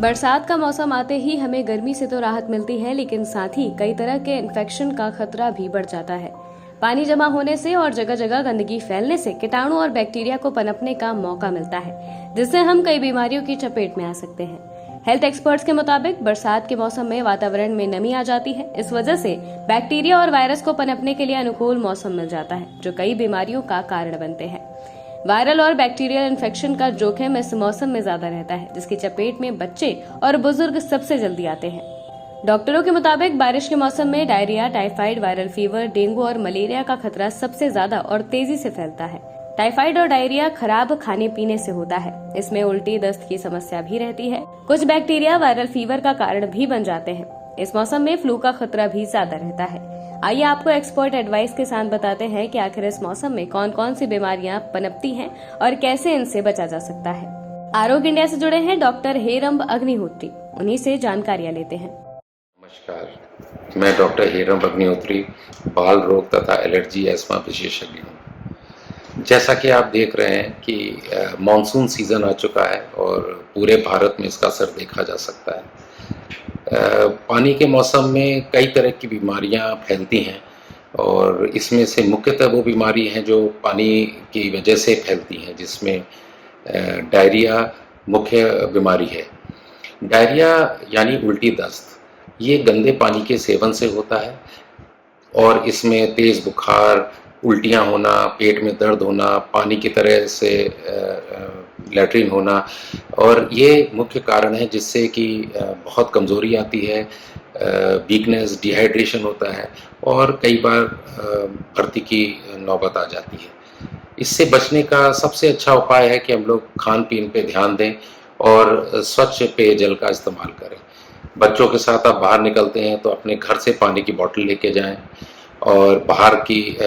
बरसात का मौसम आते ही हमें गर्मी से तो राहत मिलती है, लेकिन साथ ही कई तरह के इन्फेक्शन का खतरा भी बढ़ जाता है। पानी जमा होने से और जगह जगह गंदगी फैलने से कीटाणु और बैक्टीरिया को पनपने का मौका मिलता है, जिससे हम कई बीमारियों की चपेट में आ सकते हैं। हेल्थ एक्सपर्ट्स के मुताबिक बरसात के मौसम में वातावरण में नमी आ जाती है। इस वजह से बैक्टीरिया और वायरस को पनपने के लिए अनुकूल मौसम मिल जाता है, जो कई बीमारियों का कारण बनते हैं। वायरल और बैक्टीरियल इन्फेक्शन का जोखिम इस मौसम में ज्यादा रहता है, जिसकी चपेट में बच्चे और बुजुर्ग सबसे जल्दी आते हैं। डॉक्टरों के मुताबिक बारिश के मौसम में diarrhoea, typhoid, viral fever, dengue और मलेरिया का खतरा सबसे ज्यादा और तेजी से फैलता है। टाइफाइड और डायरिया खराब खाने पीने से होता है। इसमें उल्टी, दस्त की समस्या भी रहती है। कुछ बैक्टीरिया वायरल फीवर का कारण भी बन जाते हैं। इस मौसम में फ्लू का खतरा भी ज्यादा रहता है। आइए आपको एक्सपर्ट एडवाइस के साथ बताते हैं कि आखिर इस मौसम में कौन कौन सी बीमारियां पनपती हैं और कैसे इनसे बचा जा सकता है। आरोग्य इंडिया से जुड़े हैं डॉक्टर हेरंब अग्निहोत्री, उन्हीं से जानकारियां लेते हैं। नमस्कार, मैं डॉक्टर हेरंब अग्निहोत्री, बाल रोग तथा एलर्जी एस्मा विशेषज्ञ हूँ। जैसा कि आप देख रहे हैं कि मानसून सीजन आ चुका है और पूरे भारत में इसका असर देखा जा सकता है। पानी के मौसम में कई तरह की बीमारियां फैलती हैं और इसमें से मुख्यतः वो बीमारी हैं जो पानी की वजह से फैलती हैं, जिसमें डायरिया मुख्य बीमारी है। डायरिया यानी उल्टी दस्त, ये गंदे पानी के सेवन से होता है और इसमें तेज़ बुखार, उल्टियाँ होना, पेट में दर्द होना, पानी की तरह से लैट्रिन होना, और ये मुख्य कारण है जिससे कि बहुत कमज़ोरी आती है, वीकनेस, डिहाइड्रेशन होता है और कई बार भर्ती की नौबत आ जाती है। इससे बचने का सबसे अच्छा उपाय है कि हम लोग खान पीन पे ध्यान दें और स्वच्छ पेयजल का इस्तेमाल करें। बच्चों के साथ आप बाहर निकलते हैं तो अपने घर से पानी की बोतल लेके जाएं और बाहर की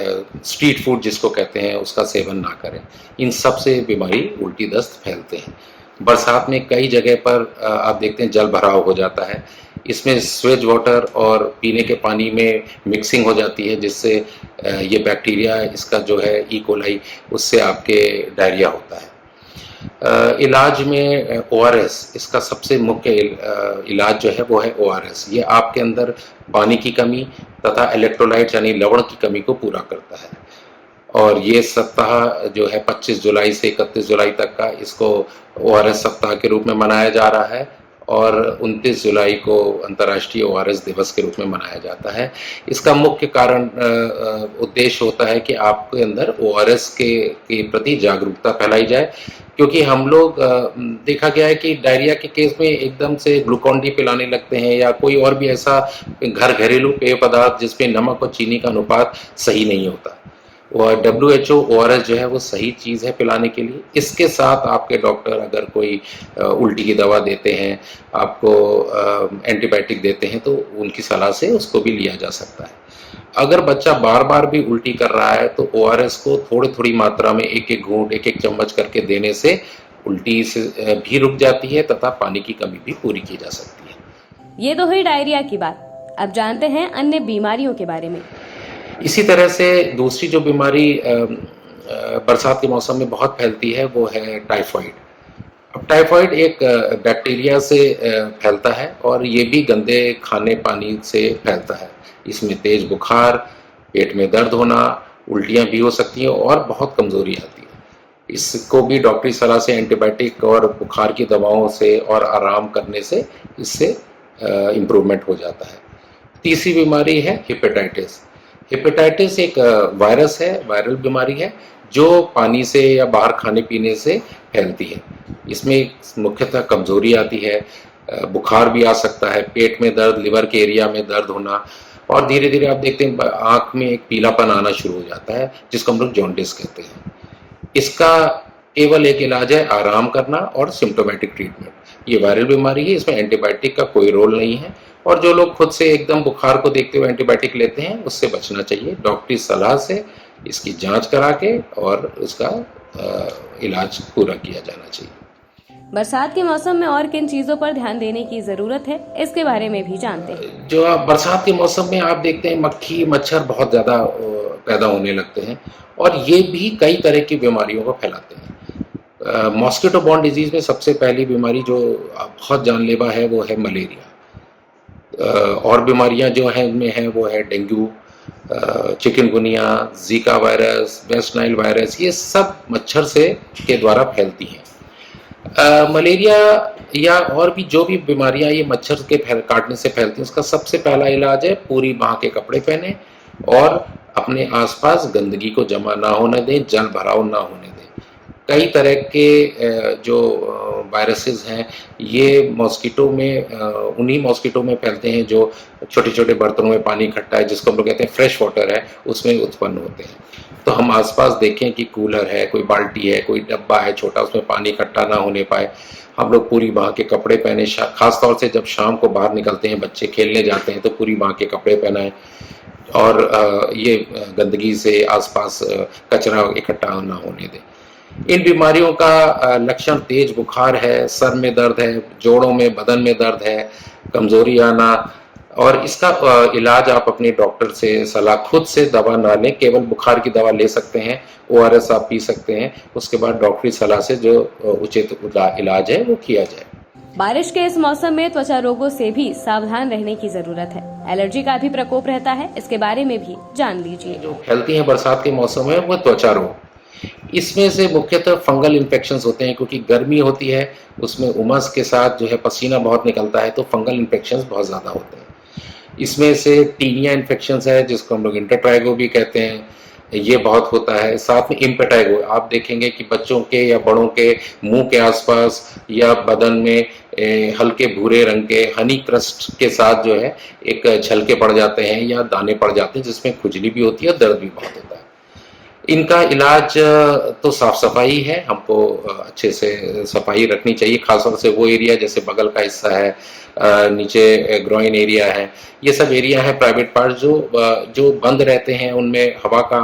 स्ट्रीट फूड जिसको कहते हैं उसका सेवन ना करें। इन सब से बीमारी उल्टी दस्त फैलते हैं। बरसात में कई जगह पर आप देखते हैं जल भराव हो जाता है। इसमें स्वेज वाटर और पीने के पानी में मिक्सिंग हो जाती है, जिससे ये बैक्टीरिया, इसका जो है ई कोलाई, उससे आपके डायरिया होता है। इलाज में ORS, इसका सबसे मुख्य इलाज जो है वो है ORS। ये आपके अंदर पानी की कमी तथा इलेक्ट्रोलाइट यानी लवण की कमी को पूरा करता है। और ये सप्ताह जो है 25 जुलाई से 31 जुलाई तक का, इसको ORS सप्ताह के रूप में मनाया जा रहा है और 29 जुलाई को अंतर्राष्ट्रीय ORS दिवस के रूप में मनाया जाता है। इसका मुख्य कारण उद्देश्य होता है कि आपके अंदर ORS के प्रति जागरूकता फैलाई जाए, क्योंकि हम लोग देखा गया है कि डायरिया के केस में एकदम से ग्लूकॉन डी पिलाने लगते हैं या कोई और भी ऐसा घरेलू पेय पदार्थ जिसमें नमक और चीनी का अनुपात सही नहीं होता। और WHO ORS जो है वो सही चीज़ है पिलाने के लिए। इसके साथ आपके डॉक्टर अगर कोई उल्टी की दवा देते हैं, आपको एंटीबायोटिक देते हैं, तो उनकी सलाह से उसको भी लिया जा सकता है। अगर बच्चा बार बार भी उल्टी कर रहा है तो ORS को थोड़ी थोड़ी मात्रा में एक एक घूंट, एक एक चम्मच करके देने से उल्टी से भी रुक जाती है तथा पानी की कमी भी पूरी की जा सकती है। ये तो हुई डायरिया की बात। अब जानते हैं अन्य बीमारियों के बारे में। इसी तरह से दूसरी जो बीमारी बरसात के मौसम में बहुत फैलती है वो है टाइफाइड। अब टाइफाइड एक बैक्टीरिया से फैलता है और ये भी गंदे खाने पानी से फैलता है। इसमें तेज बुखार, पेट में दर्द होना, उल्टियाँ भी हो सकती हैं और बहुत कमज़ोरी आती है। इसको भी डॉक्टरी सलाह से एंटीबायोटिक और बुखार की दवाओं से और आराम करने से इससे इम्प्रूवमेंट हो जाता है। तीसरी बीमारी है हेपेटाइटिस। हेपेटाइटिस एक वायरस है, वायरल बीमारी है जो पानी से या बाहर खाने पीने से फैलती है। इसमें मुख्यतः कमज़ोरी आती है, बुखार भी आ सकता है, पेट में दर्द, लिवर के एरिया में दर्द होना, और धीरे धीरे आप देखते हैं आँख में एक पीलापन आना शुरू हो जाता है, जिसको हम लोग जॉन्डिस कहते हैं। इसका केवल एक इलाज है आराम करना और सिम्टोमेटिक ट्रीटमेंट। ये वायरल बीमारी है, इसमें एंटीबायोटिक का कोई रोल नहीं है और जो लोग खुद से एकदम बुखार को देखते हुए एंटीबायोटिक लेते हैं उससे बचना चाहिए। डॉक्टरी सलाह से इसकी जांच करा के और उसका इलाज पूरा किया जाना चाहिए। बरसात के मौसम में और किन चीजों पर ध्यान देने की जरूरत है, इसके बारे में भी जानते हैं। जो बरसात के मौसम में आप देखते हैं मक्खी मच्छर बहुत ज़्यादा पैदा होने लगते हैं और ये भी कई तरह की बीमारियों को फैलाते हैं। मॉस्किटो बॉर्न डिजीज में सबसे पहली बीमारी जो बहुत जानलेवा है वो है मलेरिया। और बीमारियां जो हैं उनमें है वो है dengue, chikungunya, Zika virus, West Nile virus, ये सब मच्छर से के द्वारा फैलती हैं। मलेरिया या और भी जो भी बीमारियां ये मच्छर के काटने से फैलती हैं, उसका सबसे पहला इलाज है पूरी बांह के कपड़े पहने और अपने आसपास गंदगी को जमा ना होने दें, जल भराव ना होने दें। कई तरह के जो वायरसेस हैं ये मॉस्किटो में उन्हीं मॉस्किटो में फैलते हैं जो छोटे छोटे बर्तनों में पानी इकट्ठा है, जिसको हम लोग कहते हैं फ्रेश वाटर है, उसमें उत्पन्न होते हैं। तो हम आसपास देखें कि कूलर है, कोई बाल्टी है, कोई डब्बा है छोटा, उसमें पानी इकट्ठा ना होने पाए। हम लोग पूरी बांह के कपड़े पहने, खास तौर से जब शाम को बाहर निकलते हैं, बच्चे खेलने जाते हैं, तो पूरी बांह के कपड़े पहनाएं और ये गंदगी से आसपास कचरा इकट्ठा ना होने दें। इन बीमारियों का लक्षण तेज बुखार है, सर में दर्द है, जोड़ों में, बदन में दर्द है, कमजोरी आना, और इसका इलाज आप अपने डॉक्टर से सलाह, खुद से दवा ना लें, केवल बुखार की दवा ले सकते हैं, ORS आप पी सकते हैं, उसके बाद डॉक्टरी सलाह से जो उचित इलाज है वो किया जाए। बारिश के इस मौसम में त्वचा रोगों से भी सावधान रहने की जरूरत है। एलर्जी का भी प्रकोप रहता है, इसके बारे में भी जान लीजिए। जो फैलती हैं बरसात के मौसम में वो त्वचा रोग, इसमें से मुख्यतः फंगल इन्फेक्शंस होते हैं, क्योंकि गर्मी होती है, उसमें उमस के साथ जो है पसीना बहुत निकलता है, तो फंगल इन्फेक्शंस बहुत ज़्यादा होते हैं। इसमें से टीनिया इन्फेक्शंस है, जिसको हम लोग इंटरट्राइगो भी कहते हैं, ये बहुत होता है। साथ में इम्पेटाइगो, आप देखेंगे कि बच्चों के या बड़ों के मुंह के आसपास या बदन में हल्के भूरे रंग के हनी क्रस्ट के साथ जो है एक छलके पड़ जाते हैं या दाने पड़ जाते हैं, जिसमें खुजली भी होती है, दर्द भी बहुत होता है। इनका इलाज तो साफ सफाई है, हमको अच्छे से सफाई रखनी चाहिए, खासतौर से वो एरिया जैसे बगल का हिस्सा है, नीचे ग्रोइन एरिया है, ये सब एरिया है प्राइवेट पार्ट जो बंद रहते हैं, उनमें हवा का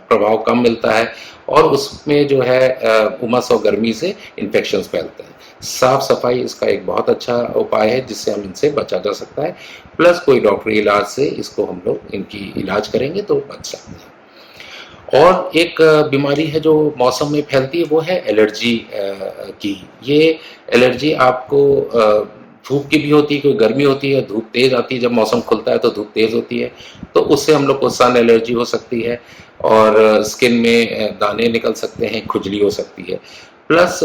प्रभाव कम मिलता है और उसमें जो है उमस और गर्मी से इन्फेक्शंस फैलते हैं। साफ सफाई इसका एक बहुत अच्छा उपाय है जिससे हम इनसे बचा जा सकता है, प्लस कोई डॉक्टरी इलाज से इसको हम लोग इनकी इलाज करेंगे तो बच सकते हैं। और एक बीमारी है जो मौसम में फैलती है, वो है एलर्जी की। ये एलर्जी आपको धूप की भी होती है, कोई गर्मी होती है, धूप तेज आती है, जब मौसम खुलता है तो धूप तेज होती है, तो उससे हम लोग को सन एलर्जी हो सकती है और स्किन में दाने निकल सकते हैं, खुजली हो सकती है। प्लस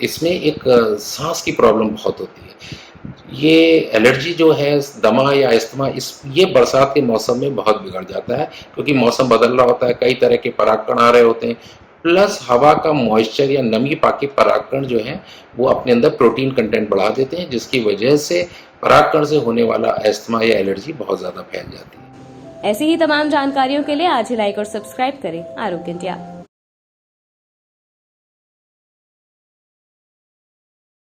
इसमें एक सांस की प्रॉब्लम बहुत होती है। ये एलर्जी जो है, दमा या अस्थमा, ये बरसात के मौसम में बहुत बिगड़ जाता है, क्योंकि मौसम बदल रहा होता है, कई तरह के परागकण आ रहे होते हैं, प्लस हवा का मॉइस्चर या नमी पाके परागकण जो है वो अपने अंदर प्रोटीन कंटेंट बढ़ा देते हैं, जिसकी वजह से परागकण से होने वाला अस्थमा या एलर्जी बहुत ज्यादा फैल जाती है। ऐसी ही तमाम जानकारियों के लिए आज ही लाइक और सब्सक्राइब करें आरोग्य इंडिया।